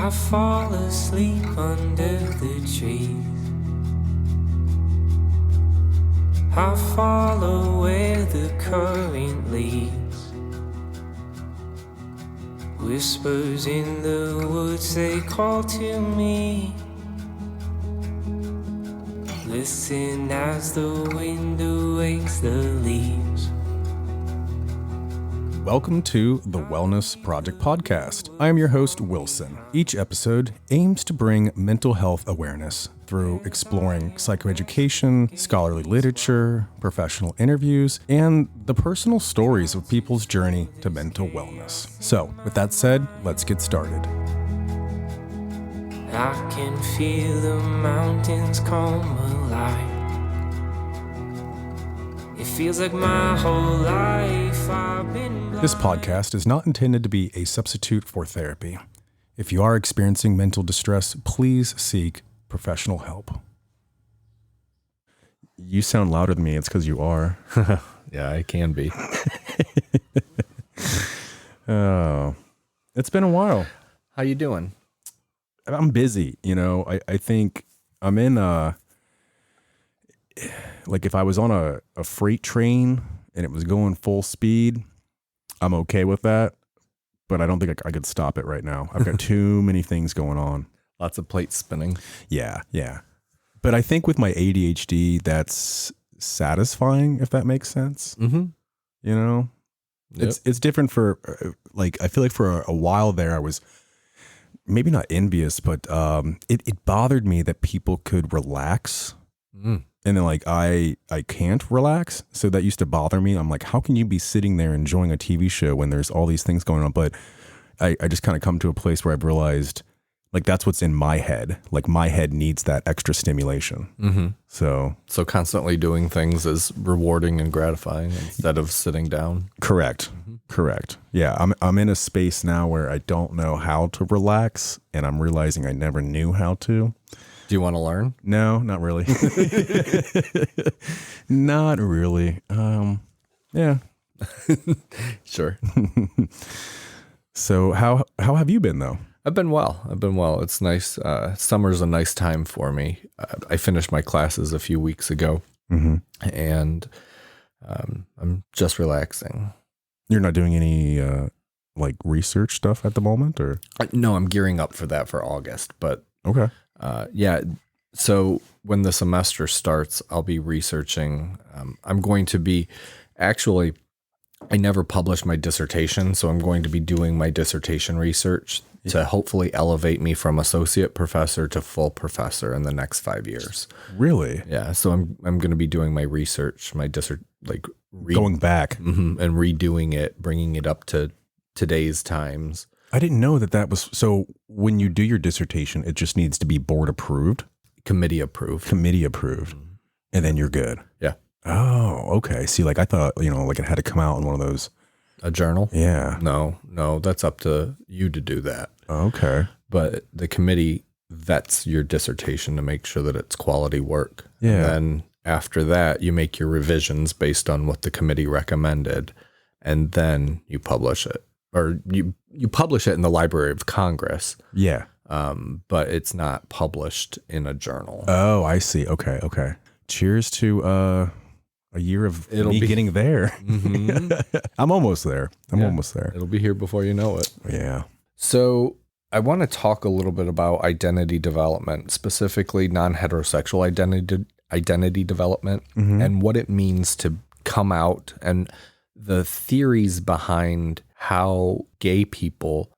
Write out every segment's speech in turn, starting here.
I fall asleep under the trees. I follow where the current leads. Whispers in the woods, they call to me. Listen as the wind awakes the leaves. Welcome to the Wellness Project Podcast. I am your host, Wilson. Each episode aims to bring mental health awareness through exploring psychoeducation, scholarly literature, professional interviews, and the personal stories of people's journey to mental wellness. So, with that said, let's get started. I can feel the mountains come alive. It feels like my whole life I've been blind. This podcast is not intended to be a substitute for therapy. If you are experiencing mental distress, please seek professional help. You sound louder than me. It's because you are. Yeah, I can be. Oh, it's been a while. How you doing? I'm busy. I think I'm in like if I was on a freight train and it was going full speed, I'm okay with that. But I don't think I could stop it right now. I've got too many things going on. Lots of plates spinning. Yeah. But I think with my ADHD, that's satisfying, if that makes sense. Mm-hmm. Yep. It's different for I feel like for a while there, I was maybe not envious, but it bothered me that people could relax. Mm. And then I can't relax. So that used to bother me. I'm like, how can you be sitting there enjoying a TV show when there's all these things going on? But I just kind of come to a place where I've realized that's what's in my head. My head needs that extra stimulation. Mm-hmm. So constantly doing things is rewarding and gratifying instead of sitting down. Correct. Mm-hmm. Correct. Yeah. I'm in a space now where I don't know how to relax, and I'm realizing I never knew how to. Do you want to learn? No, not really. Not really. Yeah. Sure. So how have you been though? I've been well. It's nice. Summer's a nice time for me. I finished my classes a few weeks ago, Mm-hmm. and I'm just relaxing. You're not doing any research stuff at the moment, or? No, I'm gearing up for that for August, but Okay. yeah. So when the semester starts, I'll be researching. I'm going to be I never published my dissertation, so I'm going to be doing my dissertation research to hopefully elevate me from associate professor to full professor in the next 5 years. Really? Yeah. So I'm going to be doing my research, my Going back. and redoing it, bringing it up to today's times. I didn't know that was, so when you do your dissertation, it just needs to be board approved? Committee approved. Committee approved. And then you're good. Yeah. Oh, okay. See, I thought, it had to come out in one of those. A journal? Yeah. No, that's up to you to do that. Okay. But the committee vets your dissertation to make sure that it's quality work. Yeah. And then after that, you make your revisions based on what the committee recommended, and then you publish it. Or you publish it in the Library of Congress. Yeah. But it's not published in a journal. Oh, I see. Okay. Cheers to a year of getting there. Mm-hmm. I'm almost there. Almost there. It'll be here before you know it. Yeah. So I want to talk a little bit about identity development, specifically non-heterosexual identity development, Mm-hmm. and what it means to come out, and the theories behind how gay people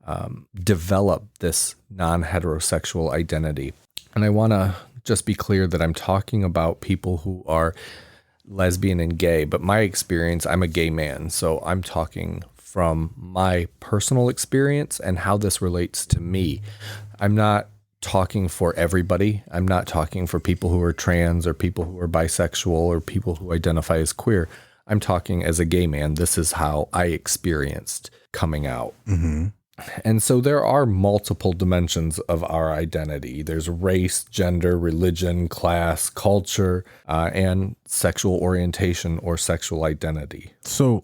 develop this non-heterosexual identity. And I want to just be clear that I'm talking about people who are lesbian and gay, but my experience, I'm a gay man, so I'm talking from my personal experience and how this relates to me. I'm not talking for everybody. I'm not talking for people who are trans or people who are bisexual or people who identify as queer. I'm talking as a gay man. This is how I experienced coming out. Mm-hmm. And so there are multiple dimensions of our identity. There's race, gender, religion, class, culture, and sexual orientation or sexual identity. So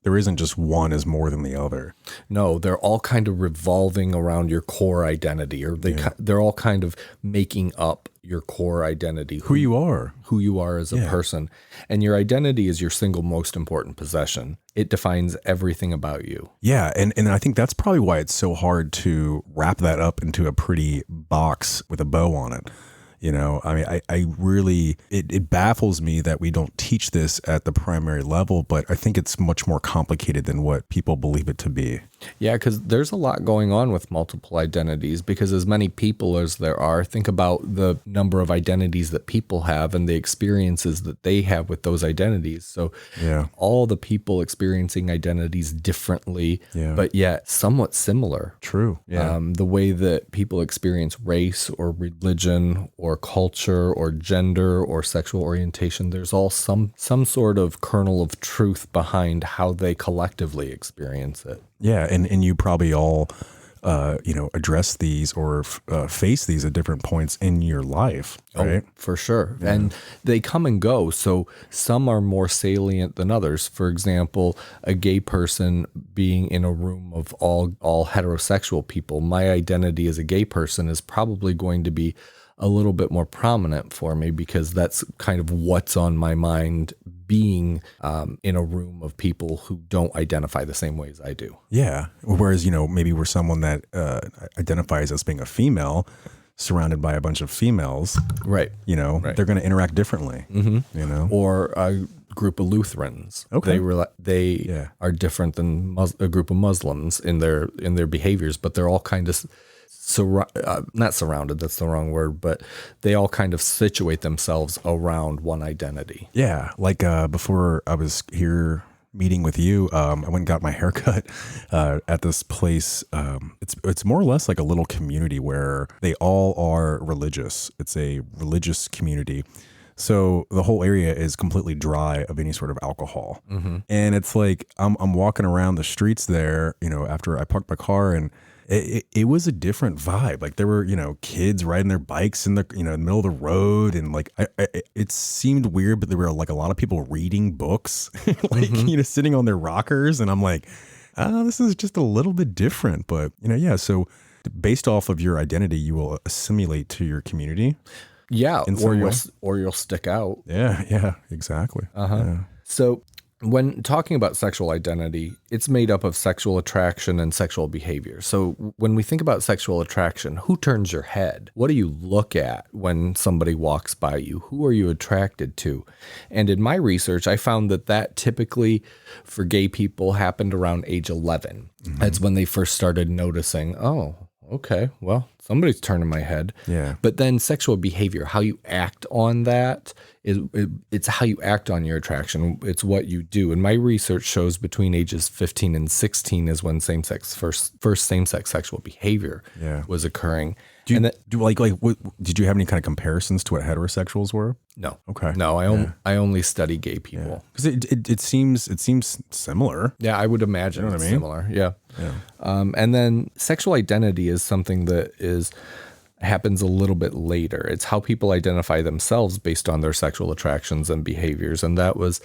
there isn't just one is more than the other. No, they're all kind of revolving around your core identity, or they're all kind of making up your core identity, Who you are. who you are as a person. And your identity is your single most important possession. It defines everything about you. Yeah, and I think that's probably why it's so hard to wrap that up into a pretty box with a bow on it. You know, I mean, I really, it baffles me that we don't teach this at the primary level, but I think it's much more complicated than what people believe it to be. Yeah, because there's a lot going on with multiple identities, because as many people as there are, think about the number of identities that people have and the experiences that they have with those identities. So all the people experiencing identities differently, but yet somewhat similar. True. Yeah. The way that people experience race or religion or culture or gender or sexual orientation, there's all some sort of kernel of truth behind how they collectively experience it. Yeah, and you probably all, address these or face these at different points in your life, right? Oh, for sure. Yeah. And they come and go. So some are more salient than others. For example, a gay person being in a room of all heterosexual people, my identity as a gay person is probably going to be a little bit more prominent for me, because that's kind of what's on my mind, being in a room of people who don't identify the same way as I do. Yeah. Whereas, maybe we're someone that identifies as being a female surrounded by a bunch of females. Right. They're going to interact differently, Or a group of Lutherans. Okay. They are different than a group of Muslims in their behaviors, but they're all kind of not surrounded, that's the wrong word, but they all kind of situate themselves around one identity. Yeah. Like before I was here meeting with you, I went and got my haircut at this place. It's more or less like a little community where they all are religious. It's a religious community. So the whole area is completely dry of any sort of alcohol. Mm-hmm. And it's like I'm walking around the streets there, after I parked my car, and it was a different vibe. Like there were, kids riding their bikes in the, middle of the road. And like, it seemed weird, but there were like a lot of people reading books, like, sitting on their rockers. And I'm like, this is just a little bit different, but so based off of your identity, you will assimilate to your community. Yeah. Or you'll stick out. Yeah, exactly. Yeah. So when talking about sexual identity, it's made up of sexual attraction and sexual behavior. So when we think about sexual attraction, who turns your head? What do you look at when somebody walks by you? Who are you attracted to? And in my research, I found that typically for gay people happened around age 11. Mm-hmm. That's when they first started noticing, oh, okay, well, somebody's turning my head. Yeah. But then sexual behavior, how you act on that, it's how you act on your attraction. It's what you do. And my research shows between ages 15 and 16 is when first same-sex sexual behavior was occurring. Did you have any kind of comparisons to what heterosexuals were? No. Okay. No, I only study gay people. Because it seems similar. Yeah, I would imagine it's similar. Yeah. And then sexual identity is something that happens a little bit later. It's how people identify themselves based on their sexual attractions and behaviors. And that was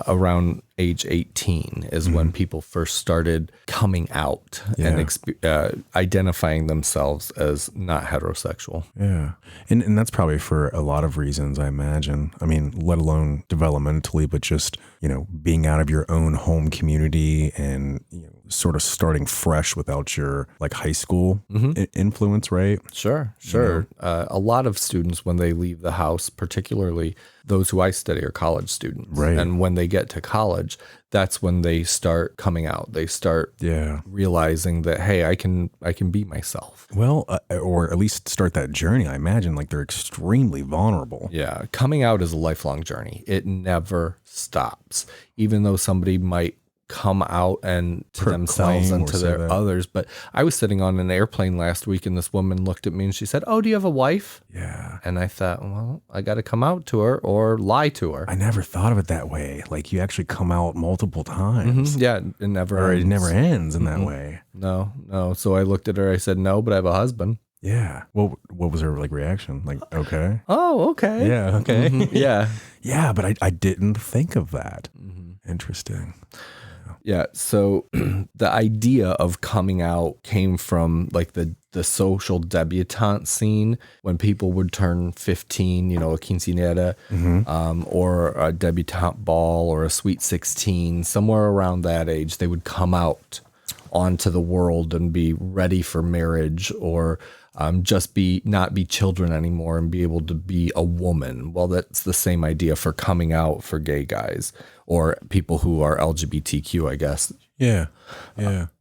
around age 18 is when people first started coming out and identifying themselves as not heterosexual. Yeah. And that's probably for a lot of reasons, I imagine. I mean, let alone developmentally, but just, being out of your own home community and, sort of starting fresh without your like high school influence, right? Sure. A lot of students, when they leave the house, particularly those who I study are college students. Right. And when they get to college, that's when they start coming out. They start realizing that, hey, I can be myself. Well, or at least start that journey. I imagine like they're extremely vulnerable. Yeah. Coming out is a lifelong journey. It never stops. Even though somebody might come out and to themselves and to their others. But I was sitting on an airplane last week and this woman looked at me and she said, "Oh, do you have a wife?" Yeah. And I thought, well, I got to come out to her or lie to her. I never thought of it that way. Like you actually come out multiple times. Mm-hmm. Yeah. It never ends. It never ends in that way. No. So I looked at her. I said, "No, but I have a husband." Yeah. Well, what was her like reaction? Like, okay. Oh, okay. Yeah. Okay. Mm-hmm. Yeah. Yeah. But I didn't think of that. Mm-hmm. Interesting. Yeah. So the idea of coming out came from like the social debutante scene when people would turn 15, a quinceañera, or a debutante ball or a sweet 16, somewhere around that age, they would come out onto the world and be ready for marriage or just not be children anymore and be able to be a woman. Well, that's the same idea for coming out for gay guys or people who are LGBTQ, I guess. Yeah.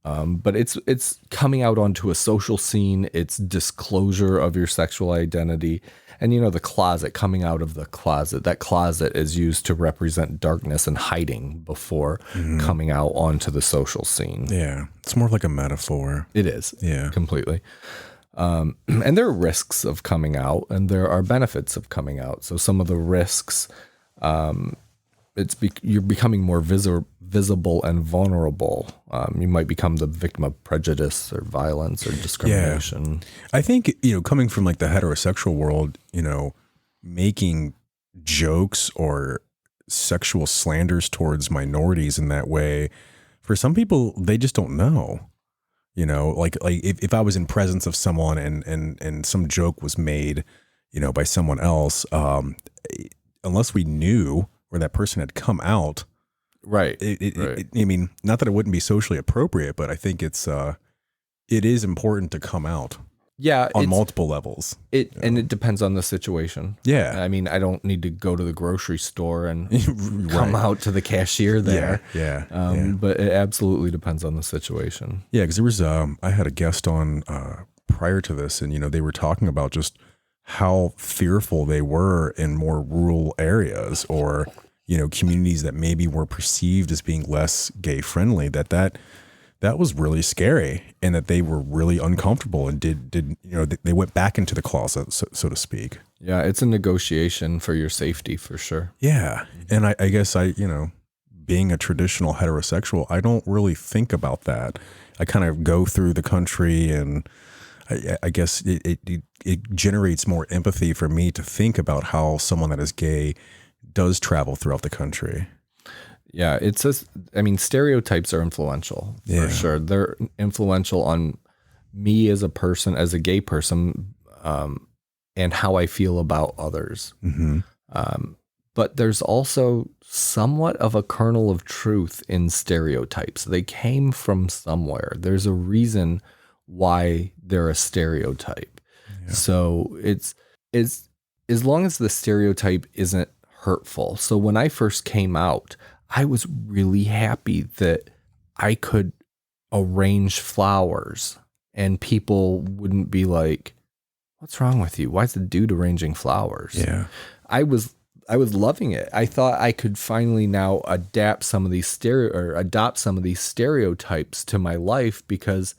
But it's coming out onto a social scene. It's disclosure of your sexual identity. And, the closet, coming out of the closet. That closet is used to represent darkness and hiding before coming out onto the social scene. Yeah. It's more of like a metaphor. It is. Yeah. Completely. And there are risks of coming out and there are benefits of coming out. So some of the risks, you're becoming more visible and vulnerable. You might become the victim of prejudice or violence or discrimination. I think, coming from like the heterosexual world, making jokes or sexual slanders towards minorities in that way, for some people, they just don't know. Like if I was in presence of someone and some joke was made, by someone else, unless we knew or that person had come out, right. I mean, not that it wouldn't be socially appropriate, but I think it is important to come out. Yeah, on multiple levels. And it depends on the situation. Yeah. I mean, I don't need to go to the grocery store and come out to the cashier there. Yeah. But it absolutely depends on the situation. Yeah, because there was I had a guest on prior to this, and they were talking about just how fearful they were in more rural areas or communities that maybe were perceived as being less gay friendly. That was really scary, and that they were really uncomfortable and did they went back into the closet, so to speak. Yeah, it's a negotiation for your safety for sure. Yeah, and I guess being a traditional heterosexual, I don't really think about that. I kind of go through the country, and I guess it generates more empathy for me to think about how someone that is gay does travel throughout the country. Yeah, stereotypes are influential for sure. They're influential on me as a person, as a gay person, and how I feel about others. Mm-hmm. But there's also somewhat of a kernel of truth in stereotypes. They came from somewhere. There's a reason why they're a stereotype. Yeah. So it's as long as the stereotype isn't hurtful. So when I first came out, I was really happy that I could arrange flowers and people wouldn't be like, "What's wrong with you? Why is the dude arranging flowers?" Yeah. I was loving it. I thought I could finally now adopt some of these stereotypes to my life because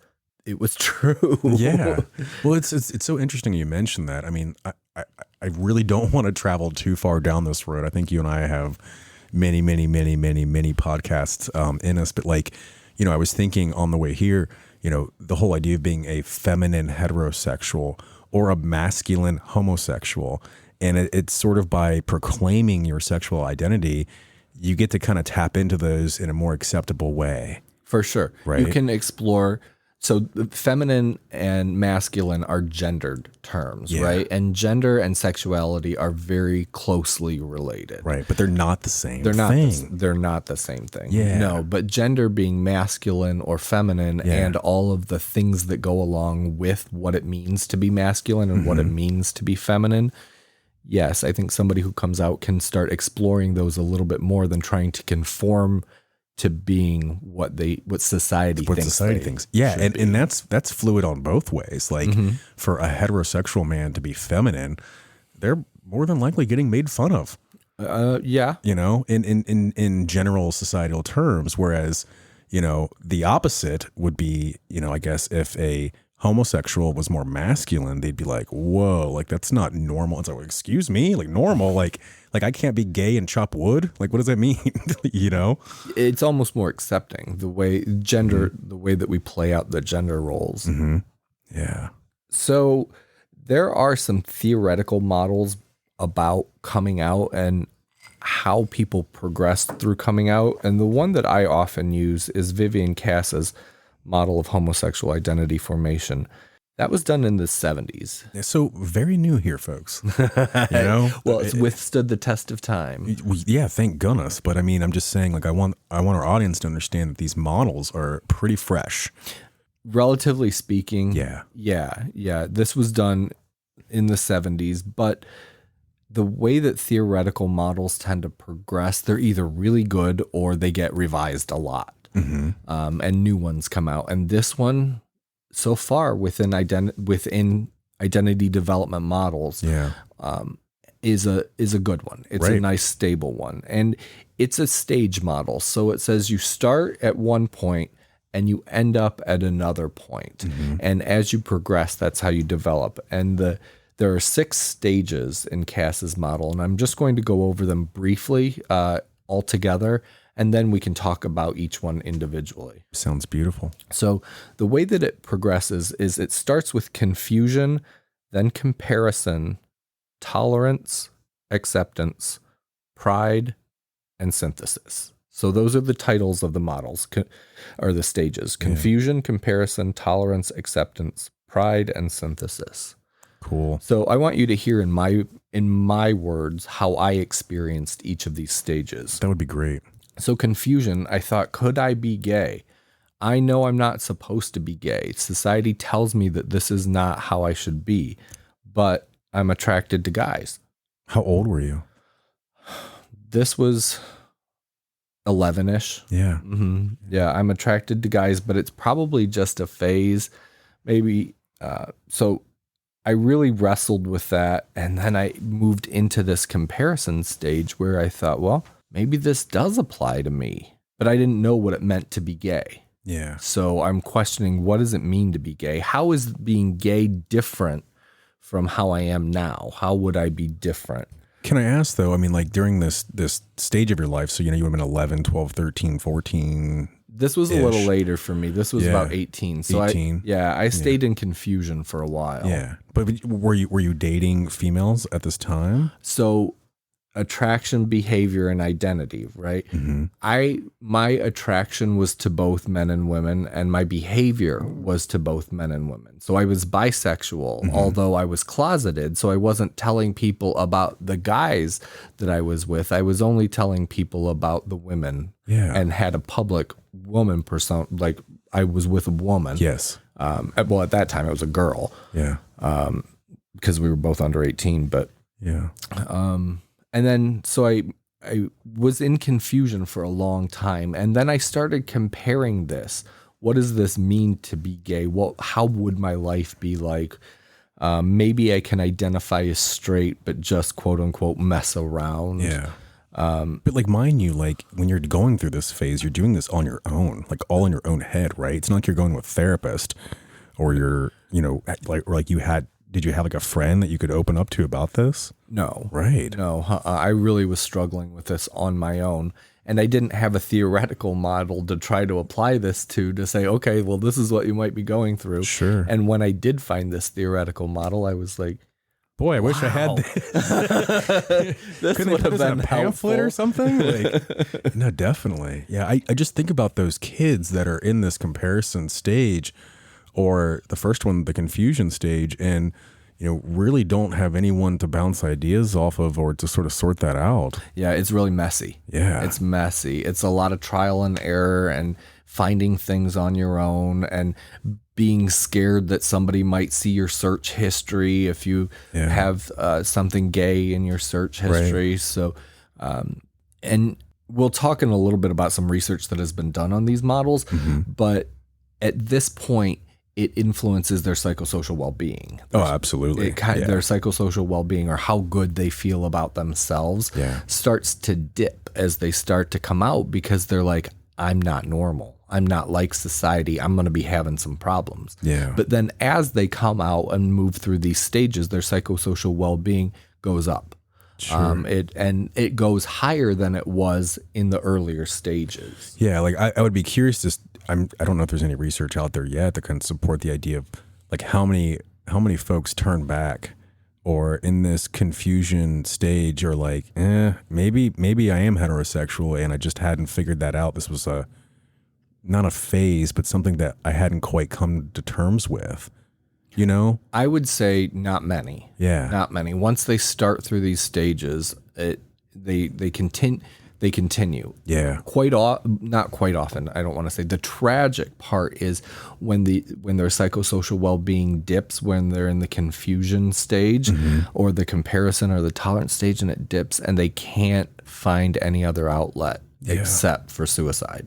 it was true. Yeah. Well, it's so interesting you mentioned that. I mean, I really don't want to travel too far down this road. I think you and I have many podcasts in us, but I was thinking on the way here, the whole idea of being a feminine heterosexual or a masculine homosexual, and it's sort of by proclaiming your sexual identity, you get to kind of tap into those in a more acceptable way. For sure. Right. You can explore. So feminine and masculine are gendered terms, right? And gender and sexuality are very closely related. Right, but they're not the same thing. They're not the same thing. Yeah. No, but gender being masculine or feminine and all of the things that go along with what it means to be masculine and what it means to be feminine. Yes, I think somebody who comes out can start exploring those a little bit more than trying to conform to being what society thinks. Yeah, and that's fluid on both ways. Like for a heterosexual man to be feminine, they're more than likely getting made fun of. Yeah. In general societal terms, whereas, the opposite would be, I guess if a homosexual was more masculine, they'd be like, whoa, like that's not normal. It's like, excuse me, like normal, like I can't be gay and chop wood. Like, what does that mean? It's almost more accepting the way the way that we play out the gender roles. Mm-hmm. Yeah. So there are some theoretical models about coming out, and how people progressed through coming out. And the one that I often use is Vivian Cass's model of homosexual identity formation. That was done in the 70s. Yeah, so very new here, folks. Well, it's withstood the test of time. Yeah, thank goodness. But I mean, I'm just saying, like, I want our audience to understand that these models are pretty fresh. Relatively speaking. Yeah. This was done in the 70s, but the way that theoretical models tend to progress, they're either really good or they get revised a lot. Mm-hmm. And new ones come out. And this one, so far within identity development models, is a good one. It's a nice stable one, and it's a stage model. So it says you start at one point and you end up at another point. Mm-hmm. And as you progress, that's how you develop. And there are 6 stages in Cass's model, and I'm just going to go over them briefly all together, and then we can talk about each one individually. Sounds beautiful. So the way that it progresses is it starts with confusion, then comparison, tolerance, acceptance, pride, and synthesis. So those are the titles of the models, or the stages: confusion, comparison, tolerance, acceptance, pride, and synthesis. Cool. So I want you to hear in my words how I experienced each of these stages. That would be great. So confusion, I thought, could I be gay? I know I'm not supposed to be gay. Society tells me that this is not how I should be, but I'm attracted to guys. How old were you? This was 11-ish. Yeah. Mm-hmm. Yeah, I'm attracted to guys, but it's probably just a phase. Maybe. So I really wrestled with that. And then I moved into this comparison stage where I thought, well, maybe this does apply to me, but I didn't know what it meant to be gay. Yeah. So I'm questioning, what does it mean to be gay? How is being gay different from how I am now? How would I be different? Can I ask, though, I mean, like, during this stage of your life, so, you would have been 11, 12, 13, 14. This was a little later for me. This was about 18. So 18. I stayed in confusion for a while. Yeah. But were you dating females at this time? So attraction, behavior, and identity, right? Mm-hmm. My attraction was to both men and women, and my behavior was to both men and women. So I was bisexual, although I was closeted. So I wasn't telling people about the guys that I was with. I was only telling people about the women, and had a public woman persona. Like, I was with a woman. Yes. Well, at that time it was a girl. Yeah. Because we were both under 18, but yeah. And then, so I was in confusion for a long time. And then I started comparing this. What does this mean to be gay? How would my life be like? Maybe I can identify as straight, but just quote unquote mess around. Yeah. But like, mind you, like, when you're going through this phase, you're doing this on your own, like all in your own head, right? It's not like you're going with a therapist or you're, did you have like a friend that you could open up to about this? No. Right. No, I really was struggling with this on my own. And I didn't have a theoretical model to try to apply this to say, okay, well, this is what you might be going through. Sure. And when I did find this theoretical model, I was like, boy, I wish I had this. This Couldn't would have been a pamphlet helpful. or something? Like, no, definitely. Yeah, I just think about those kids that are in this comparison stage, or the first one, the confusion stage, and really don't have anyone to bounce ideas off of or to sort of sort that out. Yeah, it's really messy. Yeah. It's messy. It's a lot of trial and error and finding things on your own and being scared that somebody might see your search history if you have something gay in your search history. Right. So, and we'll talk in a little bit about some research that has been done on these models, but at this point, it influences their psychosocial well-being. Oh, absolutely. Their psychosocial well-being, or how good they feel about themselves, starts to dip as they start to come out, because they're like, I'm not normal. I'm not like society. I'm going to be having some problems. Yeah. But then as they come out and move through these stages, their psychosocial well-being goes up. Sure. It goes higher than it was in the earlier stages. Yeah, like I would be curious to. I don't know if there's any research out there yet that can support the idea of like how many folks turn back or in this confusion stage, or like, maybe I am heterosexual and I just hadn't figured that out. This was not a phase, but something that I hadn't quite come to terms with, you know? I would say not many. Yeah. Not many. Once they start through these stages, they continue. Yeah. Not quite often. I don't want to say. The tragic part is when their psychosocial well-being dips, when they're in the confusion stage or the comparison or the tolerance stage, and it dips and they can't find any other outlet except for suicide.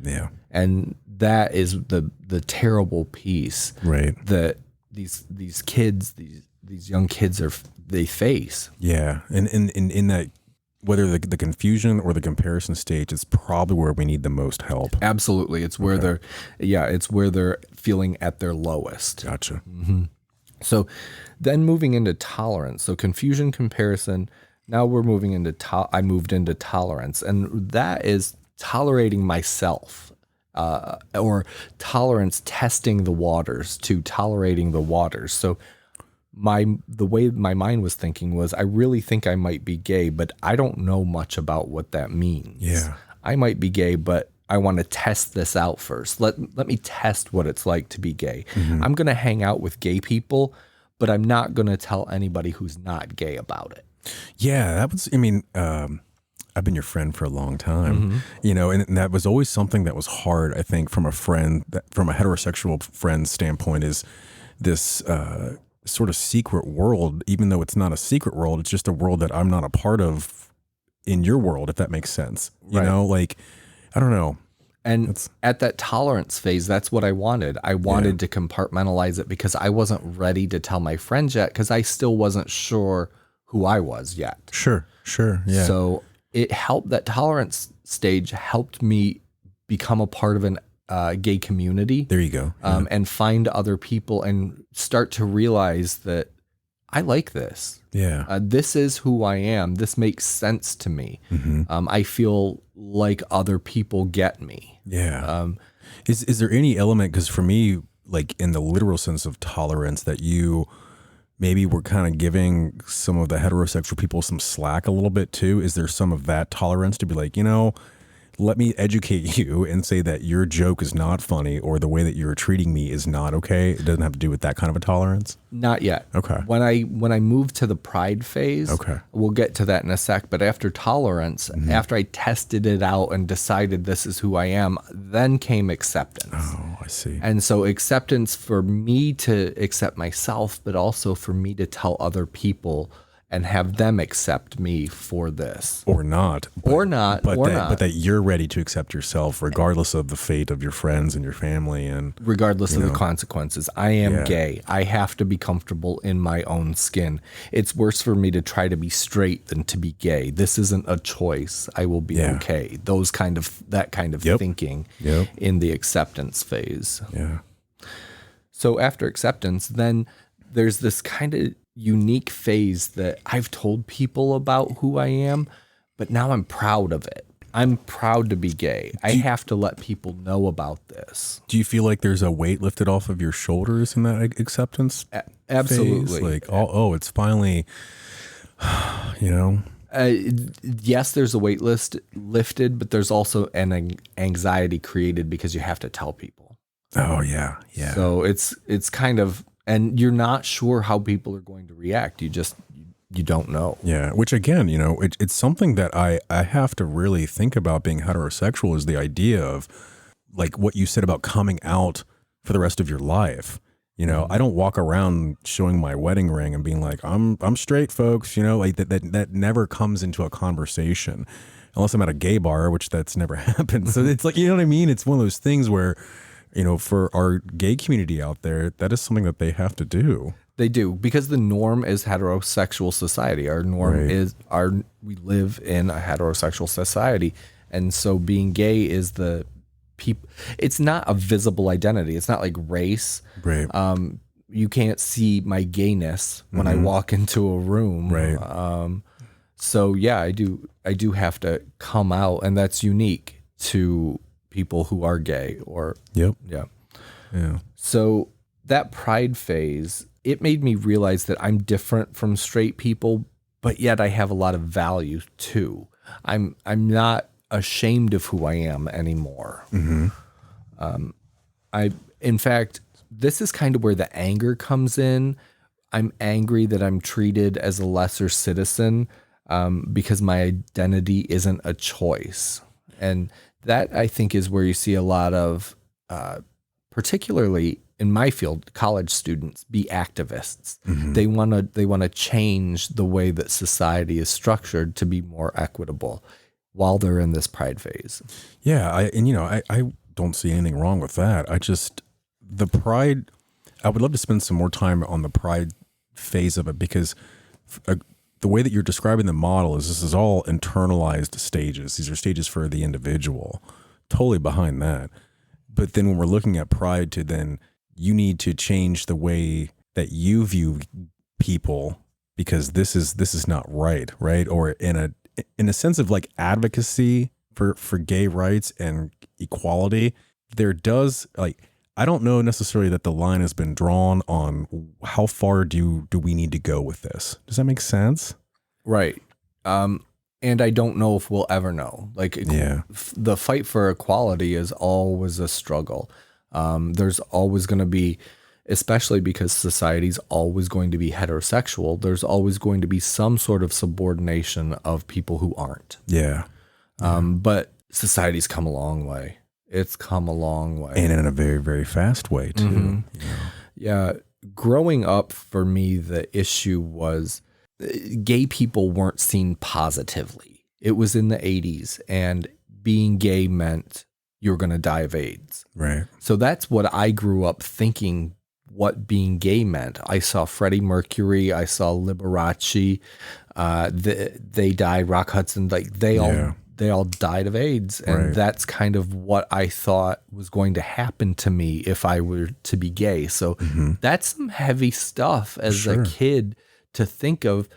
Yeah. And that is the terrible piece that these kids, these young kids they face. Yeah. And in that, whether the confusion or the comparison stage is probably where we need the most help. Absolutely. It's where it's where they're feeling at their lowest. Gotcha. So then moving into tolerance. So confusion, comparison. Now we're moving into, I moved into tolerance, and that is tolerating myself, or tolerance, testing the waters to tolerating the waters. So the way my mind was thinking was, I really think I might be gay, but I don't know much about what that means. Yeah. I might be gay, but I want to test this out first. Let me test what it's like to be gay. I'm going to hang out with gay people, but I'm not going to tell anybody who's not gay about it. Yeah, that was, I've been your friend for a long time, and that was always something that was hard, I think, from a heterosexual friend's standpoint, is this sort of secret world. Even though it's not a secret world, it's just a world that I'm not a part of in your world, if that makes sense. You know, like, I don't know. And at that tolerance phase, that's what I wanted. I wanted to compartmentalize it because I wasn't ready to tell my friends yet, because I still wasn't sure who I was yet. Sure. Yeah. So it helped, that tolerance stage helped me become a part of an gay community. There you go. Yeah. And find other people and start to realize that I like this. Yeah. This is who I am. This makes sense to me. I feel like other people get me. Yeah. Is there any element, because for me, like in the literal sense of tolerance, that you maybe were kind of giving some of the heterosexual people some slack a little bit too? Is there some of that tolerance to be like, let me educate you and say that your joke is not funny, or the way that you're treating me is not okay? It doesn't have to do with that kind of a tolerance? Not yet. Okay. When I moved to the pride phase, we'll get to that in a sec, but after tolerance, after I tested it out and decided this is who I am, then came acceptance. Oh, I see. And so acceptance for me to accept myself, but also for me to tell other people and have them accept me for this. Or not. But that you're ready to accept yourself regardless of the fate of your friends and your family, and regardless of the consequences. I am gay. I have to be comfortable in my own skin. It's worse for me to try to be straight than to be gay. This isn't a choice. I will be okay. That kind of thinking in the acceptance phase. Yeah. So after acceptance, then there's this kind of unique phase that I've told people about who I am, but now I'm proud of it. I'm proud to be gay. I have to let people know about this. Do you feel like there's a weight lifted off of your shoulders in that acceptance Absolutely. phase? Like, it's finally, Yes, there's a weight lifted, but there's also an anxiety created because you have to tell people. Oh, yeah. Yeah. So it's kind of, and you're not sure how people are going to react. You don't know. Yeah. Which again, it's something that I have to really think about being heterosexual, is the idea of, like, what you said about coming out for the rest of your life. I don't walk around showing my wedding ring and being like, I'm straight, folks, like that never comes into a conversation unless I'm at a gay bar, which that's never happened. So it's like, you know what I mean? It's one of those things where, for our gay community out there, that is something that they have to do. They do, because the norm is heterosexual society. Our norm is we live in a heterosexual society. And so being gay is it's not a visible identity. It's not like race. Right. You can't see my gayness when I walk into a room. Right. So yeah, I do have to come out, and that's unique to people who are gay, or Yep. yeah. Yeah. So that pride phase, it made me realize that I'm different from straight people, but yet I have a lot of value too. I'm not ashamed of who I am anymore. In fact, this is kind of where the anger comes in. I'm angry that I'm treated as a lesser citizen because my identity isn't a choice. And that, I think, is where you see a lot of, particularly in my field, college students be activists. They want to change the way that society is structured to be more equitable while they're in this pride phase. Yeah, I don't see anything wrong with that. The pride, I would love to spend some more time on the pride phase of it, because the way that you're describing the model is this is all internalized stages. These are stages for the individual, totally behind that. But then when we're looking at pride, you need to change the way that you view people, because this is not right? Or in a sense of like advocacy for gay rights and equality, there does, like, I don't know necessarily that the line has been drawn on how far do we need to go with this. Does that make sense? Right. And I don't know if we'll ever know. Like, the fight for equality is always a struggle. There's always going to be, especially because society's always going to be heterosexual, there's always going to be some sort of subordination of people who aren't. Yeah. But society's come a long way. It's come a long way. And in a very, very fast way, too. You know? Yeah. Growing up, for me, the issue was gay people weren't seen positively. It was in the 80s, and being gay meant you were going to die of AIDS. Right. So that's what I grew up thinking what being gay meant. I saw Freddie Mercury. I saw Liberace. They died. Rock Hudson. Like, they all died of AIDS. And that's kind of what I thought was going to happen to me if I were to be gay. So that's some heavy stuff as a kid to think of.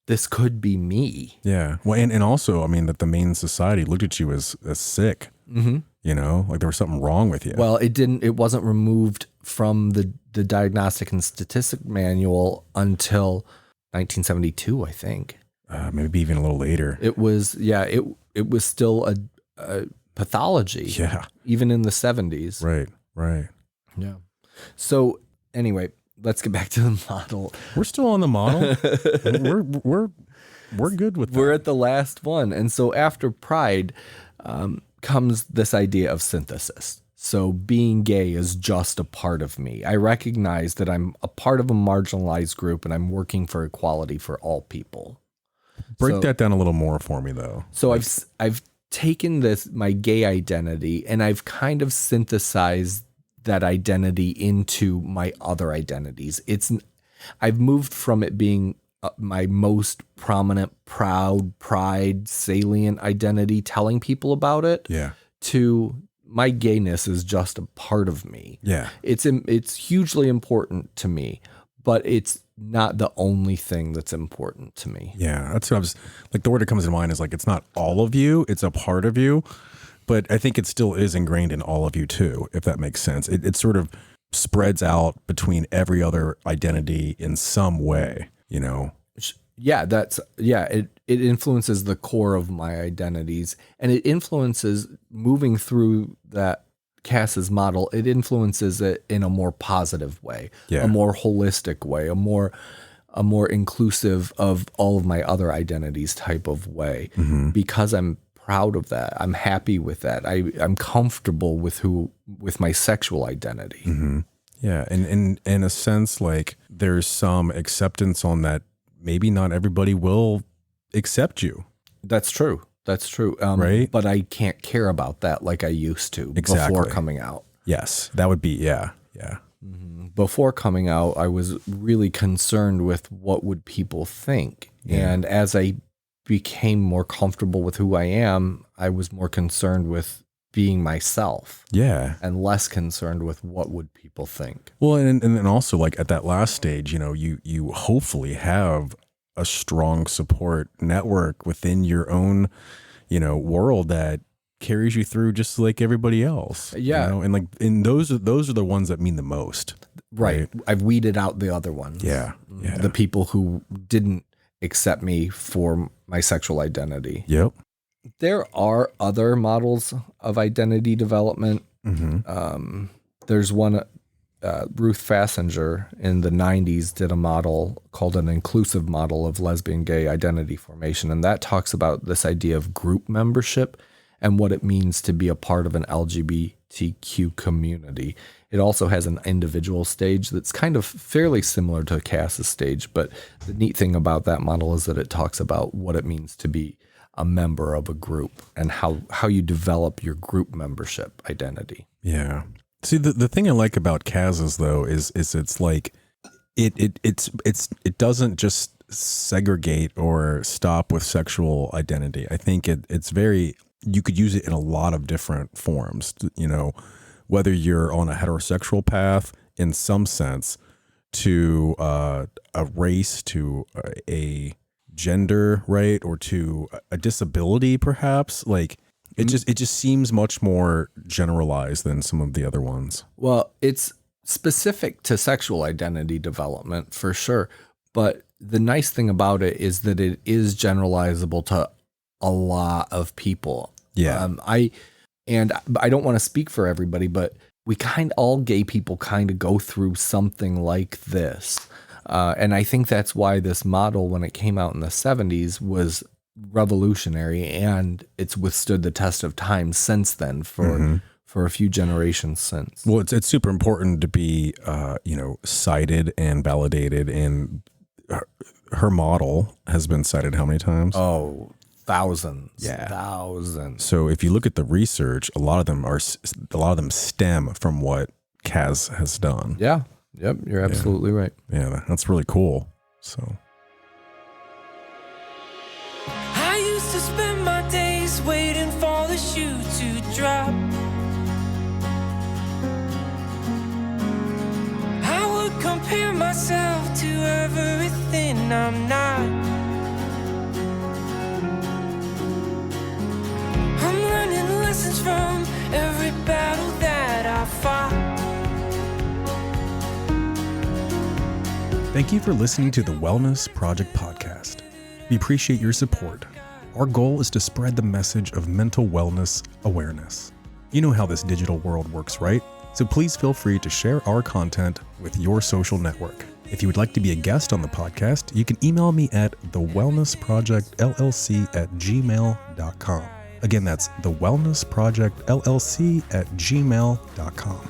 This could be me. Yeah. Well, and also, I mean, that the main society looked at you as sick, you know, like there was something wrong with you. Well, it wasn't removed from the Diagnostic and Statistic Manual until 1972, I think. Maybe even a little later. It was, it was still a pathology. Yeah. Even in the 70s. Right. Yeah. So anyway, let's get back to the model. We're still on the model. we're good with that. We're at the last one. And so after pride comes this idea of synthesis. So being gay is just a part of me. I recognize that I'm a part of a marginalized group and I'm working for equality for all people. Break that down a little more for me, though. So I've taken my gay identity and I've kind of synthesized that identity into my other identities. I've moved from it being my most prominent, proud, pride, salient identity, telling people about it, to my gayness is just a part of me. Yeah, it's hugely important to me, but it's not the only thing that's important to me. Yeah, that's what I was like. The word that comes to mind is like, it's not all of you; it's a part of you. But I think it still is ingrained in all of you too, if that makes sense. It sort of spreads out between every other identity in some way, you know? Yeah, it influences the core of my identities, and it influences moving through that Cass's model. It influences it in a more positive way, a more holistic way, a more inclusive of all of my other identities type of way, because I'm proud of that. I'm happy with that. I'm comfortable with my sexual identity. Yeah. And in a sense, like there's some acceptance on that. Maybe not everybody will accept you. That's true. Right. But I can't care about that like I used to before coming out. Yes. That would be, yeah. Before coming out, I was really concerned with what would people think. Yeah. And as I became more comfortable with who I am, I was more concerned with being myself. Yeah. And less concerned with what would people think. Well, and then also like at that last stage, you know, you hopefully have a strong support network within your own, you know, world that carries you through just like everybody else. Yeah. You know? And those are the ones that mean the most. Right. I've weeded out the other ones. Yeah. The people who didn't accept me for my sexual identity. Yep. There are other models of identity development. There's one, Ruth Fassinger in the 90s did a model called an inclusive model of lesbian gay identity formation. And that talks about this idea of group membership and what it means to be a part of an LGBTQ community. It also has an individual stage that's kind of fairly similar to Cass's stage. But the neat thing about that model is that it talks about what it means to be a member of a group and how you develop your group membership identity. Yeah. See, the thing I like about Kaz's though is it's like it doesn't just segregate or stop with sexual identity. I think it's very, you could use it in a lot of different forms, you know, whether you're on a heterosexual path in some sense, to a race, to a gender, right, or to a disability, perhaps. Like it just seems much more generalized than some of the other ones. Well, it's specific to sexual identity development for sure, but the nice thing about it is that it is generalizable to a lot of people. Yeah. I don't want to speak for everybody, but we all gay people kind of go through something like this. And I think that's why this model, when it came out in the 70s, was revolutionary, and it's withstood the test of time since then for a few generations since. Well, it's super important to be, cited and validated, and her model has been cited how many times? Oh, thousands. Yeah. Thousands. So if you look at the research, a lot of them stem from what Kaz has done. Yeah. Yep. You're absolutely right. Yeah. That's really cool. So. I used to spend my days waiting for the shoe to drop. I would compare myself to everything I'm not. I'm learning lessons from every battle that I fought. Thank you for listening to the Wellness Project Podcast. We appreciate your support. Our goal is to spread the message of mental wellness awareness. You know how this digital world works, right? So please feel free to share our content with your social network. If you would like to be a guest on the podcast, you can email me at thewellnessprojectllc@gmail.com. Again, that's thewellnessprojectllc@gmail.com.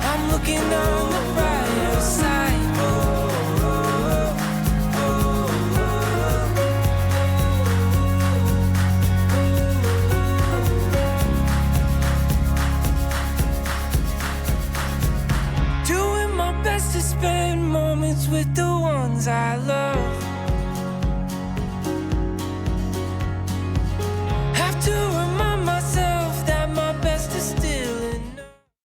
I'm looking on the brighter side. Doing my best to spend moments with the ones I love.